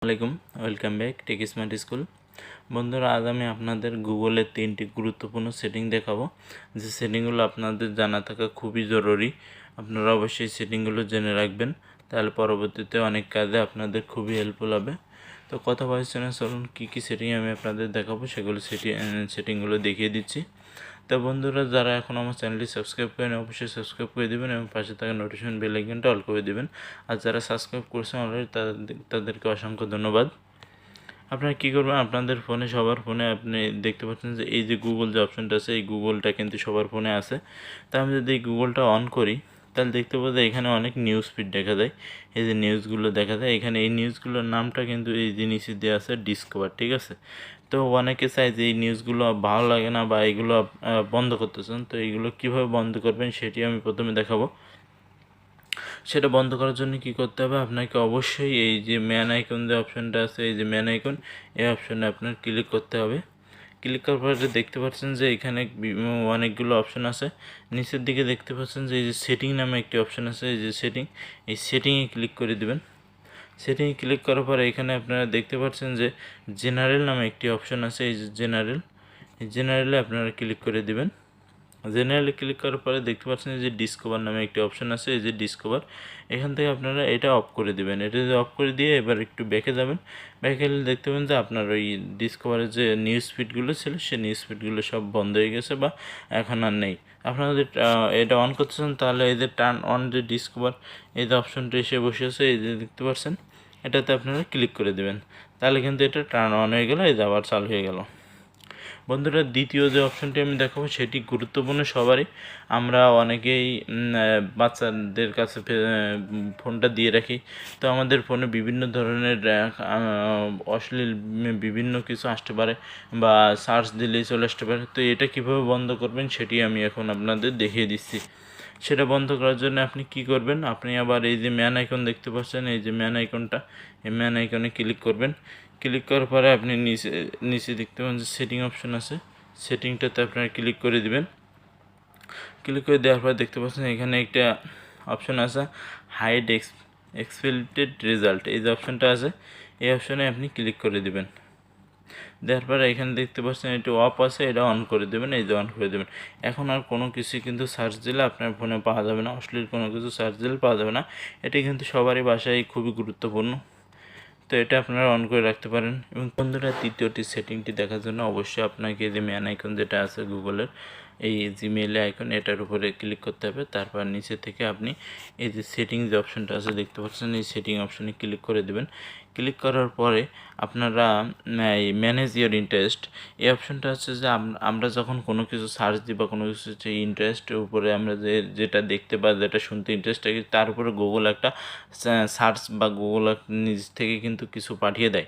আসসালামাইকুম, welcome back tech smart school. বন্ধুরা, আজ আমি আপনাদের গুগলের 3টি গুরুত্বপূর্ণ সেটিং দেখাবো, যে সেটিংগুলো আপনাদের জানা থাকা খুবই জরুরি। আপনারা অবশ্যই সেটিংগুলো জেনে রাখবেন, তাহলে পরবর্তীতে অনেক কাজে আপনাদের খুবই হেল্পফুল হবে। তো কথা বলছি না, চলুন কী সেটিং আমি আপনাদের দেখাবো সেগুলো সেটিংগুলো দেখিয়ে দিচ্ছি। তো বন্ধুরা, যারা এখন আমার চ্যানেলটি সাবস্ক্রাইব করেন অবশ্যই সাবস্ক্রাইব করে দেবেন এবং পাশে থাকা নোটিফিকেশন বেল আইকনটা অল করে দেবেন। আর যারা সাবস্ক্রাইব করছেন অলরেডি তাদেরকে অসংখ্য ধন্যবাদ। আপনারা কী করবেন, আপনাদের ফোনে সবার ফোনে আপনি দেখতে পাচ্ছেন যে এই যে গুগল যে অপশনটা আছে, এই গুগলটা কিন্তু সবার ফোনে আছে। তা আমি যদি এই গুগলটা অন করি তাহলে দেখতে পাবো যে এখানে অনেক নিউজ ফিড দেখা যায়। এই যে নিউজগুলো দেখা যায় এখানে, এই নিউজগুলোর নামটা কিন্তু এই জিনিসই দেওয়া আছে ডিসকভার, ঠিক আছে। তো অনেকে চায় যে এই নিউজগুলো ভালো লাগে না বা এগুলো বন্ধ করতে চান, তো এইগুলো কীভাবে বন্ধ করবেন সেটি আমি প্রথমে দেখাবো। সেটা বন্ধ করার জন্য কি করতে হবে, আপনাকে অবশ্যই এই যে ম্যান আইকন যে অপশানটা আছে, এই যে ম্যান আইকন, এই অপশানে আপনার ক্লিক করতে হবে। ক্লিক করার পরে দেখতে পাচ্ছেন যে এখানে অনেকগুলো অপশান আছে। নিচের দিকে দেখতে পাচ্ছেন যে এই যে সেটিং নামে একটি অপশান আছে, এই যে সেটিং, এই সেটিংয়ে ক্লিক করে দেবেন। সেটিংয়ে ক্লিক করার পরে এখানে আপনারা দেখতে পাচ্ছেন যে জেনারেল নামে একটি অপশান আছে, এই যে জেনারেল, এই জেনারেলে আপনারা ক্লিক করে দেবেন। জেনারেলে ক্লিক করার পরে দেখতে পাচ্ছেন যে ডিসকভার নামে একটি অপশান আছে, এই যে ডিসকভার, এখান থেকে আপনারা এটা অফ করে দেবেন। এটা যদি অফ করে দিয়ে এবার একটু ব্যাকে যাবেন, ব্যাকে গেলে দেখতে পাবেন যে আপনার ওই ডিসকভারের যে নিউজ ফিডগুলো ছিল সে নিউজ ফিডগুলো সব বন্ধ হয়ে গেছে বা এখন আর নেই। আপনারা যদি এটা অন করতেছেন তাহলে এই যে টার্ন অন যে ডিসকভার, এই যে অপশানটা এসে বসে আছে, এই যে দেখতে পাচ্ছেন, এটাতে আপনারা ক্লিক করে দেবেন। তাহলে কিন্তু এটা টার্ন অন হয়ে গেল, এই যে আবার চালু হয়ে গেল। বন্ধুরা, দ্বিতীয় যে অপশনটি আমি দেখাবো সেটি গুরুত্বপূর্ণ সবারই। আমরা অনেকেই বাচ্চাদের কাছে ফোনটা দিয়ে রাখি, তো আমাদের ফোনে বিভিন্ন ধরনের অশ্লীল বিভিন্ন কিছু আসতে পারে বা সার্চ দিলেই চলে আসতে পারে। তো এটা কীভাবে বন্ধ করবেন সেটি আমি এখন আপনাদের দেখিয়ে দিচ্ছি। সেটা বন্ধ করার জন্য আপনি কি করবেন, আপনি আবার এই যে ম্যান আইকন দেখতে পাচ্ছেন, এই যে ম্যান আইকনটা, এই ম্যান আইকনে ক্লিক করবেন। ক্লিক করার পরে আপনি নিচে দেখতে পাবেন যে সেটিং অপশন আছে, সেটিংটাতে আপনারা ক্লিক করে দিবেন। ক্লিক করে দেওয়ার পরে দেখতে পাচ্ছেন এখানে একটা অপশন আছে হাইড এক্সপেক্টেড রেজাল্ট, এই যে অপশনটা আছে, এই অপশনে আপনি ক্লিক করে দিবেন। দেওয়ার পরে এখানে দেখতে পাচ্ছেন এটা অফ আছে, এটা অন করে দেবেন, এই যে অন করে দেবেন। এখন আর কোনো কিছু কিন্তু সার্চ দিলে আপনার ফোনে পাওয়া যাবে না, অশ্লীল কোনো কিছু সার্চ দিলে পাওয়া যাবে না। এটি কিন্তু সবারই বাসায় খুবই গুরুত্বপূর্ণ, তো এটা আপনারা অন করে রাখতে পারেন। এবং বন্ধুরা, তৃতীয়টি সেটিংটি দেখার জন্য অবশ্যই আপনাকে যে ম্যান আইকন যেটা আছে গুগলের, এই জিমেইল আইকন, এটার উপরে ক্লিক করতে হবে। তারপর নিচে থেকে আপনি এই যে সেটিং যে অপশনটা আছে দেখতে পাচ্ছেন, এই সেটিং অপশনে ক্লিক করে দেবেন। ক্লিক করার পরে আপনারা এই ম্যানেজ ইওর ইন্টারেস্ট, এই অপশনটা হচ্ছে যে আমরা যখন কোনো কিছু সার্চ দিই বা কোনো কিছু হচ্ছে ইন্টারেস্টের উপরে আমরা যেটা দেখতে বা যেটা শুনতে ইন্টারেস্ট থাকে, তার উপরে গুগল একটা সার্চ বা গুগল নিজ থেকে কিন্তু কিছু পাঠিয়ে দেয়।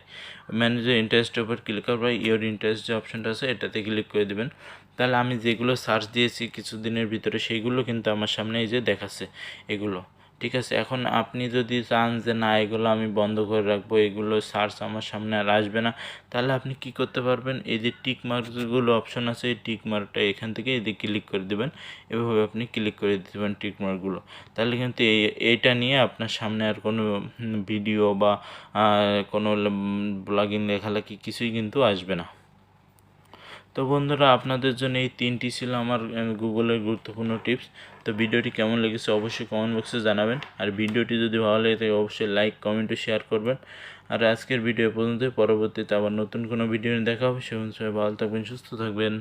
ম্যানেজ ইওর ইন্টারেস্টের উপর ক্লিক করার পর ইওর ইন্টারেস্ট যে অপশনটা আছে এটাতে ক্লিক করে দেবেন। তাহলে আমি যেগুলো সার্চ দিয়েছি কিছুদিনের ভিতরে সেইগুলো কিন্তু আমার সামনে এই যে দেখাচ্ছে এগুলো, ঠিক আছে। এখন আপনি যদি চান যে না এগুলো আমি বন্ধ করে রাখবো, এগুলো সার্চ আমার সামনে আর আসবে না, তাহলে আপনি কি করতে পারবেন, এই যে টিক মার্কগুলো অপশন আছে, এই টিক মার্কটা এখান থেকে এই যে ক্লিক করে দেবেন। এভাবে আপনি ক্লিক করে দিতে পারেন টিক মার্কগুলো, তাহলে কিন্তু এইটা নিয়ে আপনার সামনে আর কোনো ভিডিও বা কোনো ব্লগিং লেখালেখি কিছুই কিন্তু আসবে না। তো বন্ধুরা, আপনাদের জন্য এই 3টি ছিল আমার গুগলের গুরুত্বপূর্ণ টিপস। তো ভিডিওটি কেমন লেগেছে অবশ্যই কমেন্ট বক্সে জানাবেন। আর ভিডিওটি যদি ভালো লাগে তাহলে অবশ্যই লাইক, কমেন্ট ও শেয়ার করবেন। আর আজকের ভিডিও পর্যন্ত, পরবর্তীতে আবার নতুন কোনো ভিডিও নিয়ে দেখা হবে। সে সবাই ভালো থাকবেন, সুস্থ থাকবেন।